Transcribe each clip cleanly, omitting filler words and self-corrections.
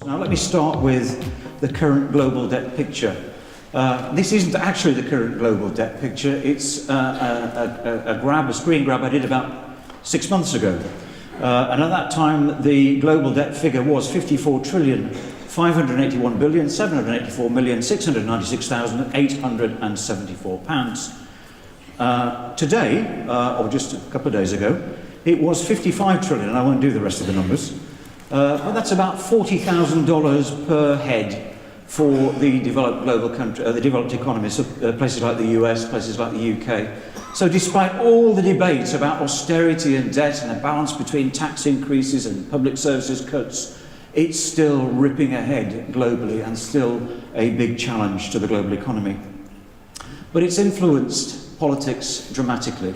Now let me start with the current global debt picture. This isn't actually the current global debt picture. It's a screen grab I did about 6 months ago. And at that time, the global debt figure was 54,581,784,696,874 pounds. Today, or just a couple of days ago, it was 55 trillion, and I won't do the rest of the numbers, but that's about $40,000 per head for the developed global country, the developed economies, places like the US, places like the UK. So despite all the debates about austerity and debt and the balance between tax increases and public services cuts, it's still ripping ahead globally and still a big challenge to the global economy. But it's influenced politics dramatically.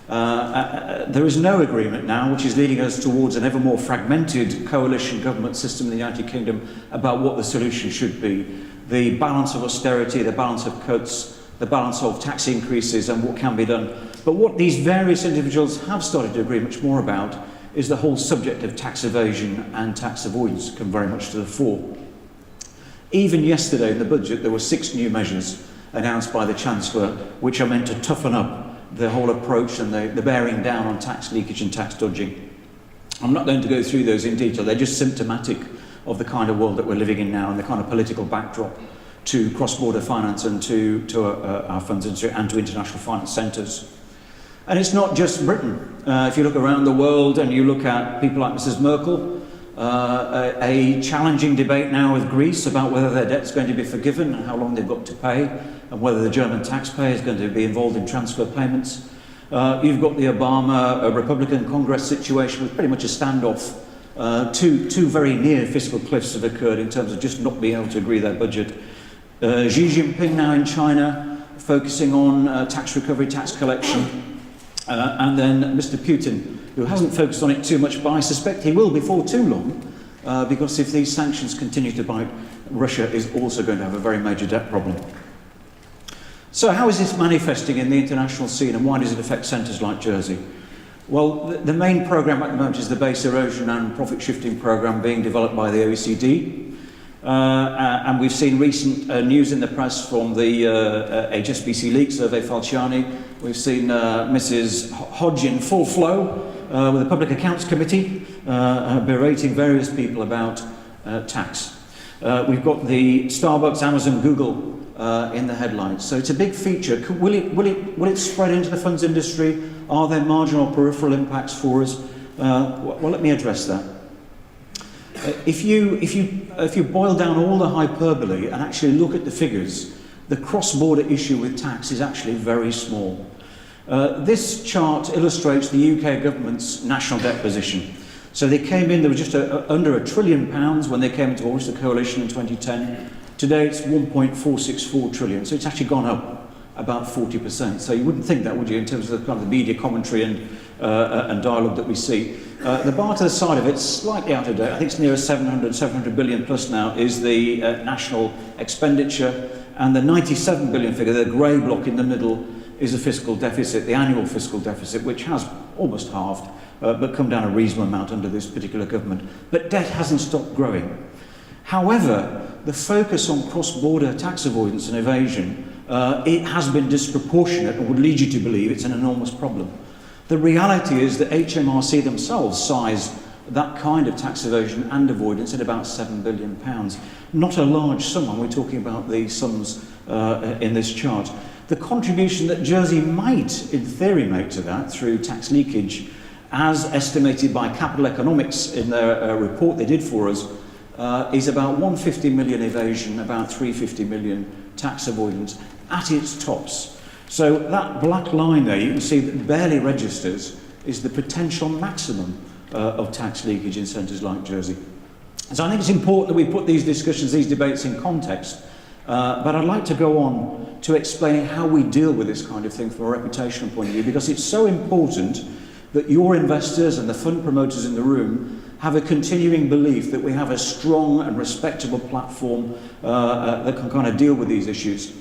There is no agreement now, which is leading us towards an ever more fragmented coalition government system in the United Kingdom about what the solution should be. The balance of austerity, the balance of cuts, the balance of tax increases and what can be done. But what these various individuals have started to agree much more about is the whole subject of tax evasion and tax avoidance come very much to the fore. Even yesterday in the budget there were 6 new measures announced by the Chancellor which are meant to toughen up the whole approach and the bearing down on tax leakage and tax dodging. I'm not going to go through those in detail, they're just symptomatic of the kind of world that we're living in now and the kind of political backdrop to cross-border finance and to our funds and to international finance centres. And it's not just Britain. If you look around the world and you look at people like Mrs. Merkel, a challenging debate now with Greece about whether their debt's going to be forgiven and how long they've got to pay, and whether the German taxpayer is going to be involved in transfer payments. You've got the Obama Republican Congress situation with pretty much a standoff. Two very near fiscal cliffs have occurred in terms of just not being able to agree their budget. Xi Jinping now in China, focusing on tax recovery, tax collection. And then Mr. Putin, who hasn't focused on it too much, but I suspect he will before too long, because if these sanctions continue to bite, Russia is also going to have a very major debt problem. So how is this manifesting in the international scene, and why does it affect centres like Jersey? Well, the main programme at the moment is the base erosion and profit shifting programme being developed by the OECD. And we've seen recent news in the press from the HSBC leak survey, Falciani. We've seen Mrs. Hodge in full flow with the Public Accounts Committee berating various people about tax. We've got the Starbucks, Amazon, Google in the headlines. So it's a big feature. Will it spread into the funds industry? Are there marginal peripheral impacts for us? Well, let me address that. If you boil down all the hyperbole and actually look at the figures, the cross-border issue with tax is actually very small. This chart illustrates the UK government's national debt position. So they came in, they were just under £1 trillion when they came into office, the coalition in 2010. Today it's 1.464 trillion, so it's actually gone up about 40%. So you wouldn't think that, would you, in terms of the kind of the media commentary and dialogue that we see. The bar to the side of it's slightly out of date. I think it's near 700 billion plus now is the national expenditure, and the 97 billion figure, the grey block in the middle, is the fiscal deficit, the annual fiscal deficit, which has almost halved, but come down a reasonable amount under this particular government. But debt hasn't stopped growing. However, the focus on cross-border tax avoidance and evasion, it has been disproportionate and would lead you to believe it's an enormous problem. The reality is that HMRC themselves size that kind of tax evasion and avoidance at about £7 billion. Not a large sum when we're talking about the sums in this chart. The contribution that Jersey might, in theory, make to that through tax leakage, as estimated by Capital Economics in their report they did for us, is about 150 million evasion, about 350 million tax avoidance at its tops. So that black line there, you can see that barely registers, is the potential maximum of tax leakage in centres like Jersey. So I think it's important that we put these discussions, these debates in context, but I'd like to go on to explain how we deal with this kind of thing from a reputational point of view, because it's so important that your investors and the fund promoters in the room have a continuing belief that we have a strong and respectable platform that can kind of deal with these issues.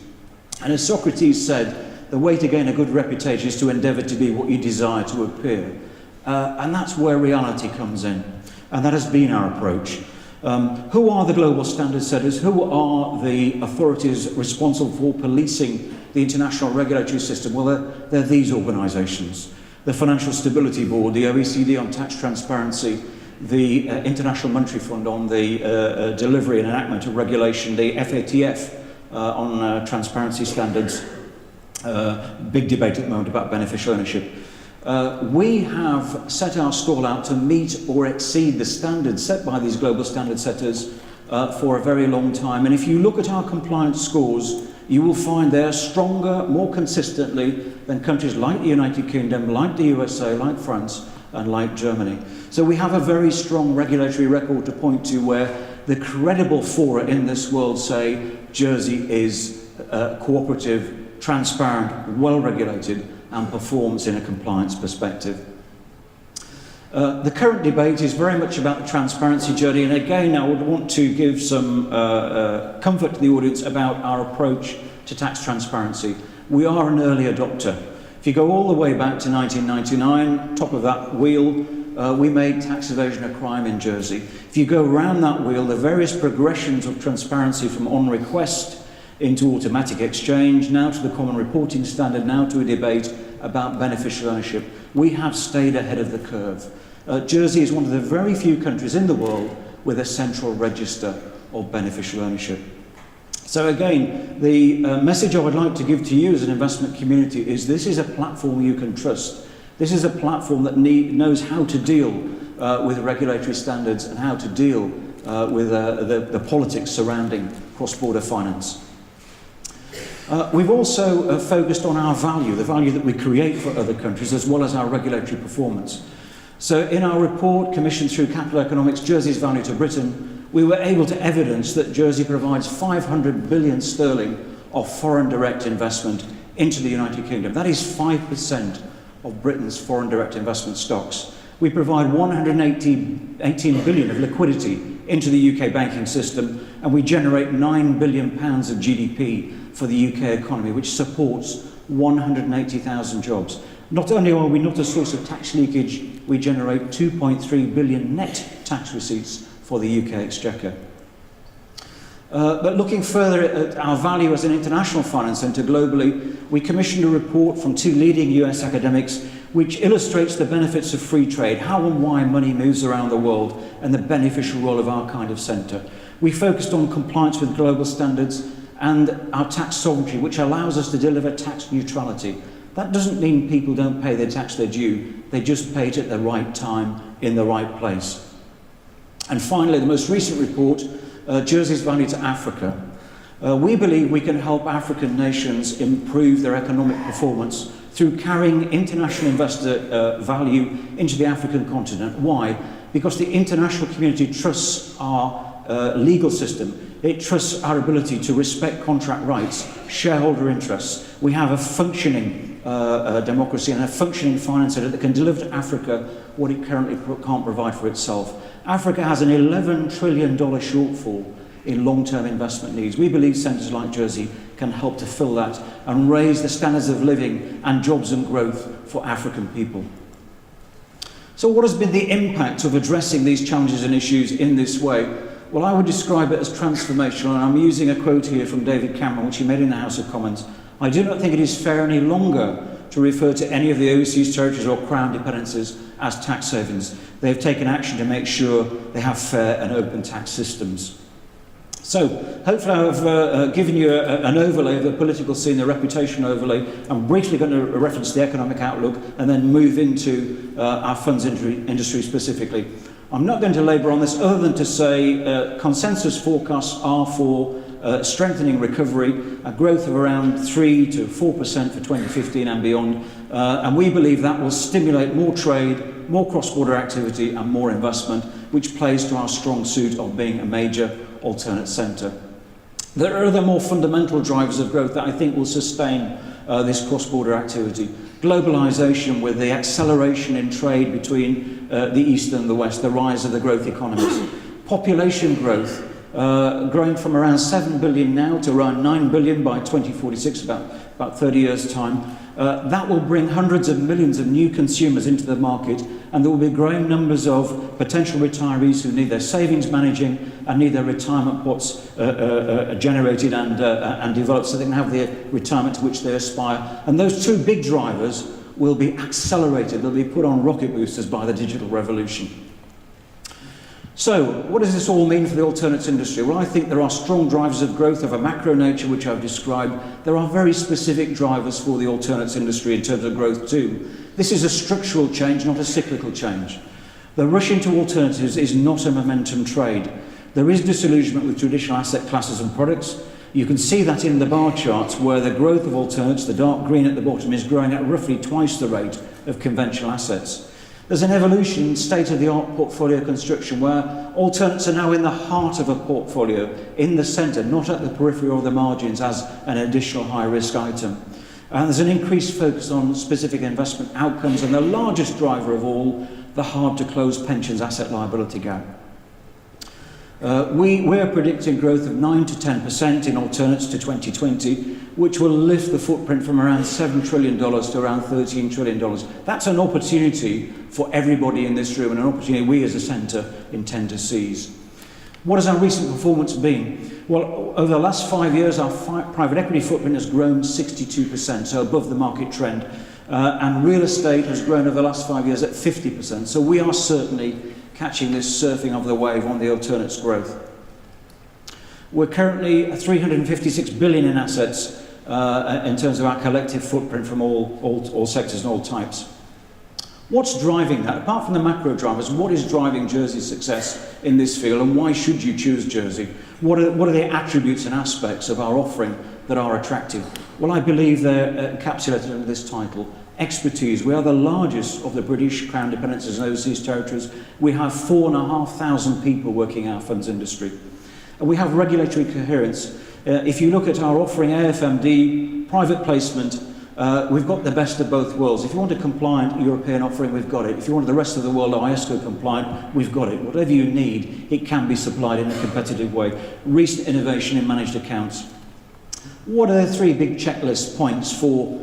And as Socrates said, the way to gain a good reputation is to endeavour to be what you desire to appear. And that's where reality comes in. And that has been our approach. Who are the global standard setters? Who are the authorities responsible for policing the international regulatory system? Well, they're these organisations. The Financial Stability Board, the OECD on tax transparency, the International Monetary Fund on the delivery and enactment of regulation, the FATF on transparency standards. Big debate at the moment about beneficial ownership. We have set our stall out to meet or exceed the standards set by these global standard setters for a very long time. And if you look at our compliance scores, you will find they're stronger, more consistently than countries like the United Kingdom, like the USA, like France, and like Germany. So we have a very strong regulatory record to point to where the credible fora in this world say Jersey is cooperative, transparent, well-regulated, and performs in a compliance perspective. The current debate is very much about the transparency journey, and again I would want to give some comfort to the audience about our approach to tax transparency. We are an early adopter. If you go all the way back to 1999, top of that wheel, we made tax evasion a crime in Jersey. If you go around that wheel, the various progressions of transparency from on request into automatic exchange, now to the common reporting standard, now to a debate about beneficial ownership. We have stayed ahead of the curve. Jersey is one of the very few countries in the world with a central register of beneficial ownership. So again, the message I would like to give to you as an investment community is this is a platform you can trust. This is a platform that knows how to deal with regulatory standards and how to deal with the politics surrounding cross-border finance. We've also focused on our value, the value that we create for other countries, as well as our regulatory performance. So in our report, commissioned through Capital Economics, Jersey's Value to Britain, we were able to evidence that Jersey provides 500 billion sterling of foreign direct investment into the United Kingdom. That is 5% of Britain's foreign direct investment stocks. We provide 118 billion of liquidity into the UK banking system, and we generate £9 billion of GDP for the UK economy, which supports 180,000 jobs. Not only are we not a source of tax leakage, we generate 2.3 billion net tax receipts for the UK exchequer. But looking further at our value as an international finance centre globally, we commissioned a report from two leading US academics which illustrates the benefits of free trade, how and why money moves around the world, and the beneficial role of our kind of centre. We focused on compliance with global standards and our tax sovereignty, which allows us to deliver tax neutrality. That doesn't mean people don't pay the tax they're due, they just pay it at the right time, in the right place. And finally, the most recent report, Jersey's Value to Africa. We believe we can help African nations improve their economic performance through carrying international investor value into the African continent. Why? Because the international community trusts our legal system. It trusts our ability to respect contract rights, shareholder interests. We have a functioning democracy and a functioning finance sector that can deliver to Africa what it currently can't provide for itself. Africa has an $11 trillion shortfall in long-term investment needs. We believe centres like Jersey can help to fill that and raise the standards of living and jobs and growth for African people. So what has been the impact of addressing these challenges and issues in this way? Well, I would describe it as transformational, and I'm using a quote here from David Cameron, which he made in the House of Commons. I do not think it is fair any longer to refer to any of the overseas territories or Crown dependencies as tax havens. They have taken action to make sure they have fair and open tax systems. So, hopefully I've given you an overlay of the political scene, the reputation overlay. I'm briefly going to reference the economic outlook and then move into our funds industry specifically. I'm not going to labour on this other than to say consensus forecasts are for strengthening recovery, a growth of around 3 to 4% for 2015 and beyond, and we believe that will stimulate more trade, more cross-border activity and more investment, which plays to our strong suit of being a major alternate centre. There are other more fundamental drivers of growth that I think will sustain this cross-border activity. Globalisation, with the acceleration in trade between the East and the West, the rise of the growth economies. Population growth, growing from around 7 billion now to around 9 billion by 2046, about 30 years' time. That will bring hundreds of millions of new consumers into the market, and there will be growing numbers of potential retirees who need their savings managing and need their retirement pots generated and developed so they can have the retirement to which they aspire. And those two big drivers will be accelerated, they'll be put on rocket boosters by the digital revolution. So, what does this all mean for the alternates industry? Well, I think there are strong drivers of growth of a macro nature, which I've described. There are very specific drivers for the alternates industry in terms of growth too. This is a structural change, not a cyclical change. The rush into alternatives is not a momentum trade. There is disillusionment with traditional asset classes and products. You can see that in the bar charts where the growth of alternates, the dark green at the bottom, is growing at roughly twice the rate of conventional assets. There's an evolution in state-of-the-art portfolio construction where alternates are now in the heart of a portfolio, in the centre, not at the periphery or the margins as an additional high-risk item. And there's an increased focus on specific investment outcomes, and the largest driver of all, the hard-to-close pensions asset liability gap. We're predicting growth of 9 to 10% in alternates to 2020, which will lift the footprint from around $7 trillion to around $13 trillion. That's an opportunity for everybody in this room, and an opportunity we as a centre intend to seize. What has our recent performance been? Well, over the last 5 years, our private equity footprint has grown 62%, so above the market trend. And real estate has grown over the last 5 years at 50%. So we are certainly catching this surfing of the wave on the alternates growth. We're currently at 356 billion in assets in terms of our collective footprint from all sectors and all types. What's driving that? Apart from the macro drivers, what is driving Jersey's success in this field, and why should you choose Jersey? What are the attributes and aspects of our offering that are attractive? Well, I believe they're encapsulated under this title: expertise. We are the largest of the British Crown dependencies and overseas territories. We have 4,500 people working in our funds industry. And we have regulatory coherence. If you look at our offering, AFMD, private placement, we've got the best of both worlds. If you want a compliant European offering, we've got it. If you want the rest of the world ISCO compliant, we've got it. Whatever you need, it can be supplied in a competitive way. Recent innovation in managed accounts. What are the three big checklist points for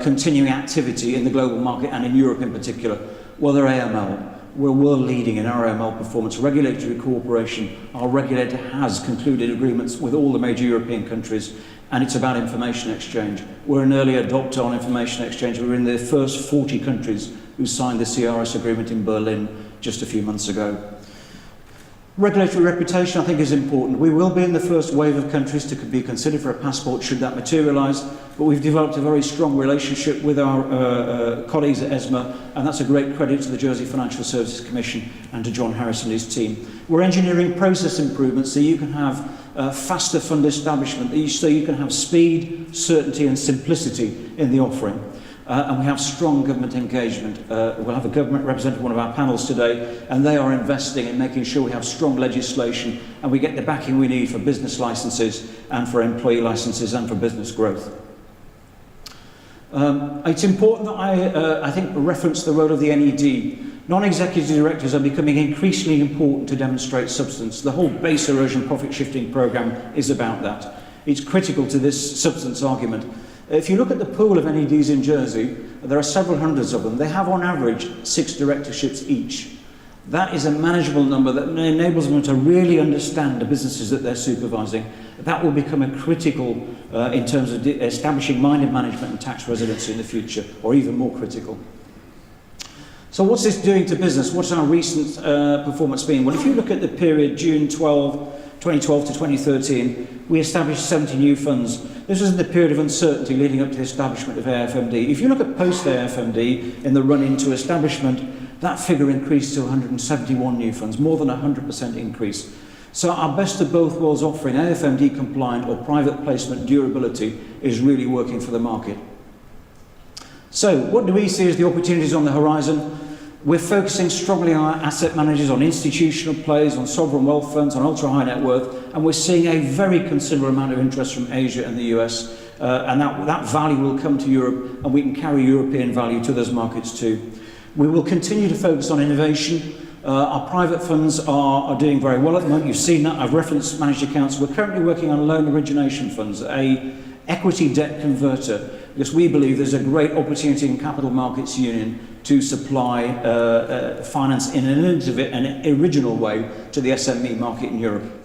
continuing activity in the global market and in Europe in particular? Well, they're AML. We're world leading in our AML performance. Regulatory cooperation. Our regulator has concluded agreements with all the major European countries, and it's about information exchange. We're an early adopter on information exchange. We were in the first 40 countries who signed the CRS agreement in Berlin just a few months ago. Regulatory reputation, I think, is important. We will be in the first wave of countries to be considered for a passport should that materialise, but we've developed a very strong relationship with our colleagues at ESMA, and that's a great credit to the Jersey Financial Services Commission and to John Harris and his team. We're engineering process improvements so you can have faster fund establishment, so you can have speed, certainty and simplicity in the offering. And we have strong government engagement. We'll have a government representative on one of our panels today, and they are investing in making sure we have strong legislation and we get the backing we need for business licences and for employee licences and for business growth. It's important that I think reference the role of the NED. Non-executive directors are becoming increasingly important to demonstrate substance. The whole base erosion profit shifting programme is about that. It's critical to this substance argument. If you look at the pool of NEDs in Jersey, there are several hundreds of them. They have on average 6 directorships each. That is a manageable number that enables them to really understand the businesses that they're supervising. That will become a critical in terms of establishing minded management and tax residency in the future, or even more critical. So what's this doing to business? What's our recent performance been? Well, if you look at the period June 2012 to 2013, we established 70 new funds. This was in the period of uncertainty leading up to the establishment of AFMD. If you look at post-AFMD, in the run into establishment, that figure increased to 171 new funds, more than a 100% increase. So our best of both worlds offering, AFMD compliant or private placement durability, is really working for the market. So what do we see as the opportunities on the horizon? We're focusing strongly on our asset managers, on institutional players, on sovereign wealth funds, on ultra-high net worth, and we're seeing a very considerable amount of interest from Asia and the US, and that value will come to Europe, and we can carry European value to those markets too. We will continue to focus on innovation. Our private funds are doing very well at the moment. You've seen that. I've referenced managed accounts. We're currently working on loan origination funds, a equity debt converter. because we believe there's a great opportunity in Capital Markets Union to supply finance in an innovative and original way to the SME market in Europe.